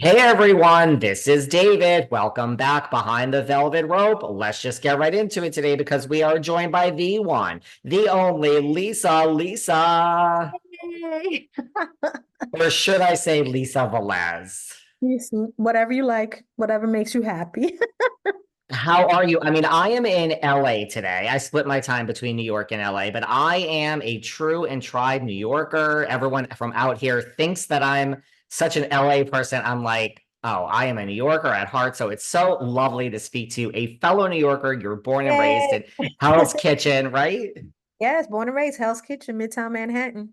Hey everyone, this is David. Welcome back behind the velvet rope. Let's just get right into it today because we are joined by the one, the only Lisa, Lisa, Yay. or should I say Lisa Velez? Yes, whatever you like, whatever makes you happy. How are you? I mean, I am in LA today. I split my time between New York and LA, but I am a true and tried New Yorker. Everyone from out here thinks that I'm such an LA person. I'm like, oh, I am a New Yorker at heart. So it's so lovely to speak to a fellow New Yorker. You're born and raised Yay. in Hell's Kitchen, right? Yes, born and raised, Hell's Kitchen, Midtown Manhattan.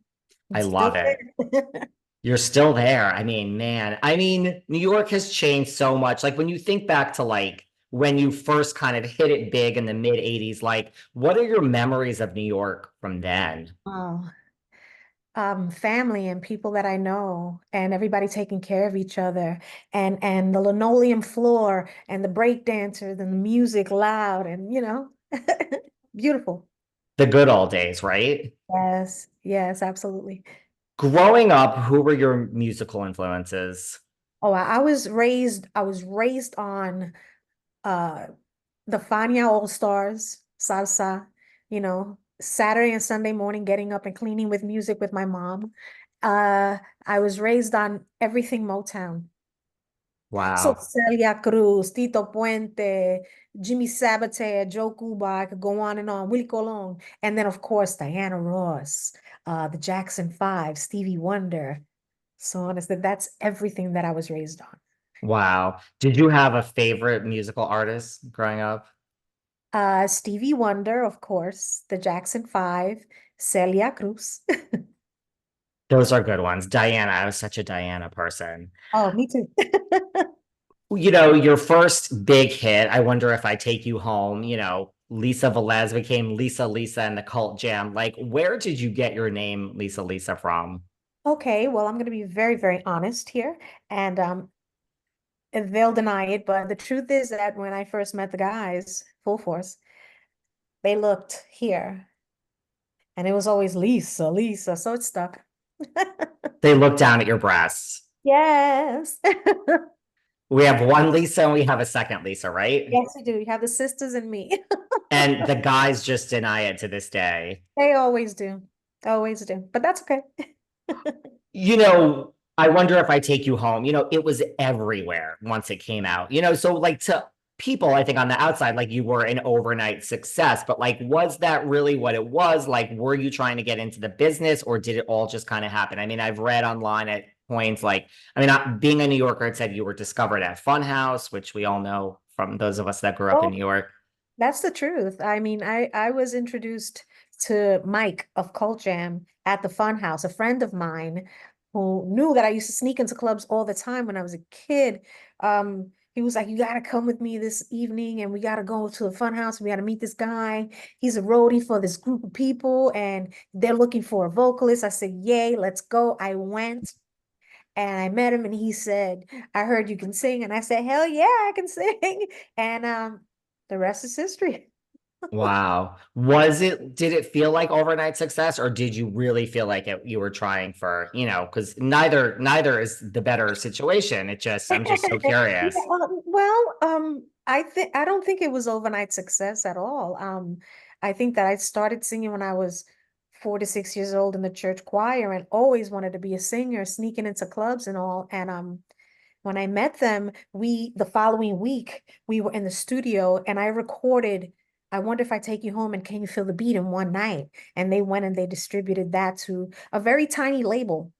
I'm I still love it. there. You're still there. I mean, man, New York has changed so much. Like when you think back to like when you first kind of hit it big in the mid 80s, like what are your memories of New York from then? Oh, family and people that I know, and everybody taking care of each other, and the linoleum floor, and the break dancers, and the music loud, and beautiful. The good old days, right? Yes, yes, absolutely. Growing up, who were your musical influences? Oh, I was raised on uh the Fania All Stars, salsa, Saturday and Sunday morning getting up and cleaning with music with my mom. I was raised on everything Motown. So Wow. Celia Cruz, Tito Puente, Jimmy Sabater, Joe Cuba, I could go on and on, Willie Colon, and then of course Diana Ross, the Jackson Five, Stevie Wonder. So honestly, that's everything that I was raised on. Wow. Did you have a favorite musical artist growing up? Stevie Wonder, of course, the Jackson Five, Celia Cruz. Those are good ones. Diana, I was such a Diana person. Oh, me too. Your first big hit, I Wonder If I Take You Home, Lisa Velez became Lisa Lisa and the Cult Jam. Like, where did you get your name, Lisa Lisa, from? Okay, well, I'm going to be very, very honest here, and they'll deny it, but the truth is that when I first met the guys, full force, they looked here, and it was always Lisa, Lisa, so it stuck. They look down at your breasts. Yes. We have one Lisa and we have a second Lisa, right? Yes, you do. You have the sisters and me. And the guys just deny it to this day. They always do. Always do. But that's okay. I Wonder If I Take You Home, it was everywhere once it came out. So like to people, I think on the outside, like you were an overnight success, but like, was that really what it was? Like, were you trying to get into the business or did it all just kind of happen? I mean, I've read online at points like, being a New Yorker, it said you were discovered at Funhouse, which we all know from those of us that grew up in New Oh, York. that's the truth. I mean, I was introduced to Mike of Cult Jam at the Fun House, a friend of mine who knew that I used to sneak into clubs all the time when I was a kid. He was like, "You gotta come with me this evening, and we gotta go to the Fun House. We gotta meet this guy. He's a roadie for this group of people, and they're looking for a vocalist." I said, "Yay, let's go." I went. And I met him and he said, "I heard you can sing." And I said, "Hell yeah, I can sing." And the rest is history. Wow. Did it feel like overnight success or did you really feel like you were trying for, because neither is the better situation. I'm just so Yeah, curious. I don't think it was overnight success at all. I think that I started singing when I was 4 to 6 years old in the church choir and always wanted to be a singer, sneaking into clubs and all. And when I met them, the following week we were in the studio and I recorded "I Wonder If I Take You Home" and "Can You Feel the Beat" in one night. And they went and they distributed that to a very tiny label,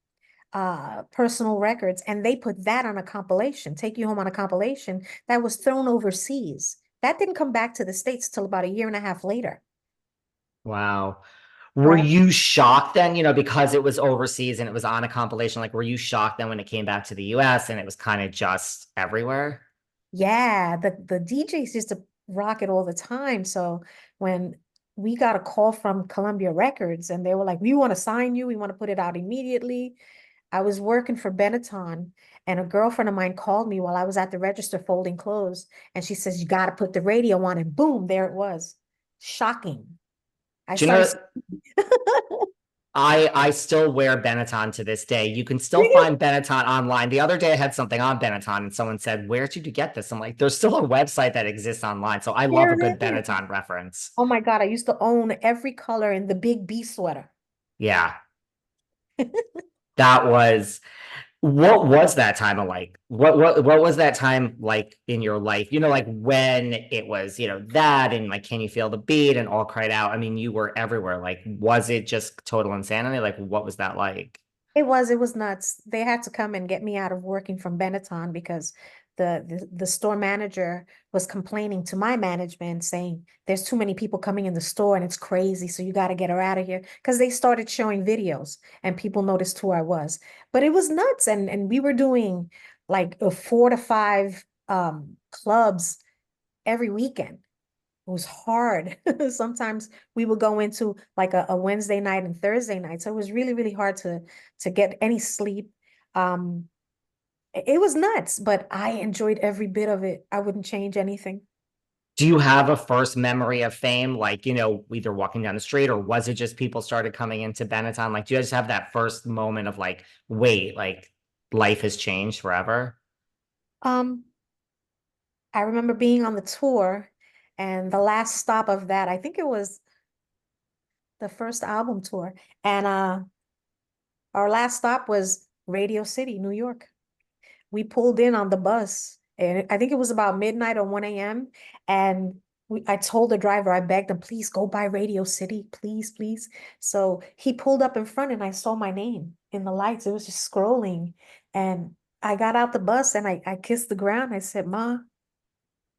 Personal Records, and they put that on a compilation, "Take You Home" on a compilation that was thrown overseas. That didn't come back to the States till about a year and a half later. Wow. Were Right. you shocked then, because it was overseas and it was on a compilation? Like, were you shocked then when it came back to the US and it was kind of just everywhere? Yeah, the DJs used to rock it all the time. So when we got a call from Columbia Records and they were like, "We want to sign you, we want to put it out immediately." I was working for Benetton and a girlfriend of mine called me while I was at the register folding clothes. And she says, "You got to put the radio on." And boom, there it was. Shocking. I Do you started. know I still wear Benetton to this day. You can still find Benetton online. The other day I had something on Benetton and someone said, "Where did you get this?" I'm like, "There's still a website that exists online." So I love There a good it is. Benetton reference. Oh my God, I used to own every color in the Big B sweater. Yeah, that was what was that time of like? What was that time like in your life? You know, like when it was, that and like Can You Feel the Beat and All Cried Out. I mean, you were everywhere. Like, was it just total insanity? Like, what was that like? It was nuts. They had to come and get me out of working from Benetton because the store manager was complaining to my management saying there's too many people coming in the store and it's crazy, so you got to get her out of here. Because they started showing videos and people noticed who I was. But it was nuts, and we were doing like 4 to 5 clubs every weekend. It was hard. Sometimes we would go into like a Wednesday night and Thursday night. So it was really, really hard to get any sleep. Um, it was nuts, but I enjoyed every bit of it. I wouldn't change anything. Do you have a first memory of fame? Like, either walking down the street or was it just people started coming into Benetton? Like, do you just have that first moment of like, wait, like life has changed forever? Um, I remember being on the tour, and the last stop of that, I think it was the first album tour, and our last stop was Radio City, New York. We pulled in on the bus, and I think it was about midnight or 1 a.m. And I told the driver, I begged him, please go by Radio City, please, please. So he pulled up in front and I saw my name in the lights. It was just scrolling. And I got out the bus and I kissed the ground. I said, Ma,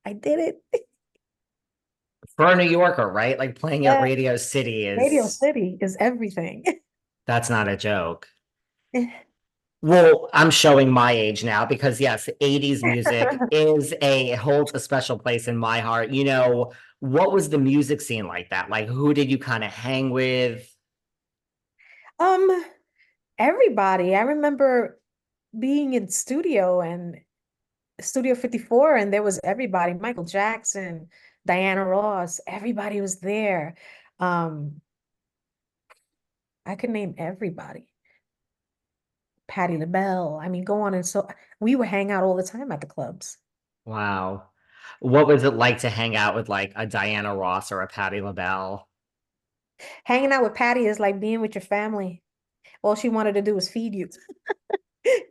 I did it. For a New Yorker, right? Like playing at Yeah, Radio City Radio is City is everything. that's not a joke. Well, I'm showing my age now because yes, 80s music holds a special place in my heart. What was the music scene like that? Like who did you kind of hang with? Um, Everybody. I remember being in studio and Studio 54, and there was everybody, Michael Jackson, Diana Ross, everybody was there. Um, I could name everybody. Patti LaBelle. I mean, go on, and so we would hang out all the time at the clubs. Wow. What was it like to hang out with like a Diana Ross or a Patti LaBelle? Hanging out with Patty is like being with your family. All she wanted to do was feed you.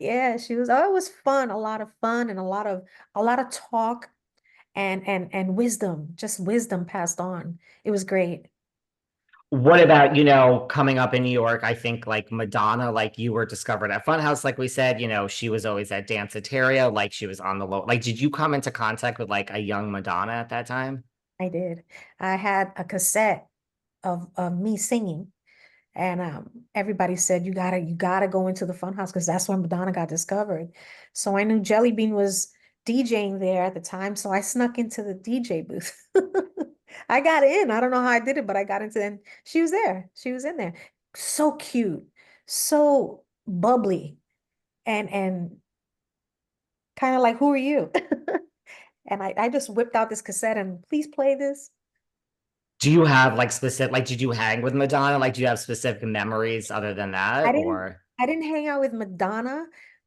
Yeah, she was, oh, it was fun, a lot of fun and a lot of talk and wisdom, just wisdom passed on. It was great. What about, coming up in New York? I think like Madonna, like you were discovered at Funhouse, like we said, she was always at Danceteria, like she was on the low. Like, did you come into contact with like a young Madonna at that time? I did. I had a cassette of me singing. And everybody said you gotta go into the funhouse because that's when Madonna got discovered. So I knew Jelly Bean was DJing there at the time, so I snuck into the DJ booth. I got in. I don't know how I did it, but I got into and she was there. She was in there. So cute, so bubbly, and kind of like, who are you? And I just whipped out this cassette and please play this. Do you have like specific, like, did you hang with Madonna? Like, do you have specific memories other than that? I didn't Or, I didn't hang out with Madonna,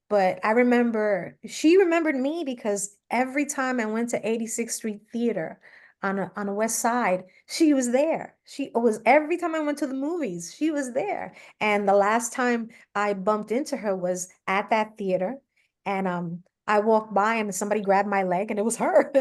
but I remember she remembered me because every time I went to 86th Street Theater on the West Side, she was there. She was every time I went to the movies, she was there. And the last time I bumped into her was at that theater, and I walked by and somebody grabbed my leg and it was her.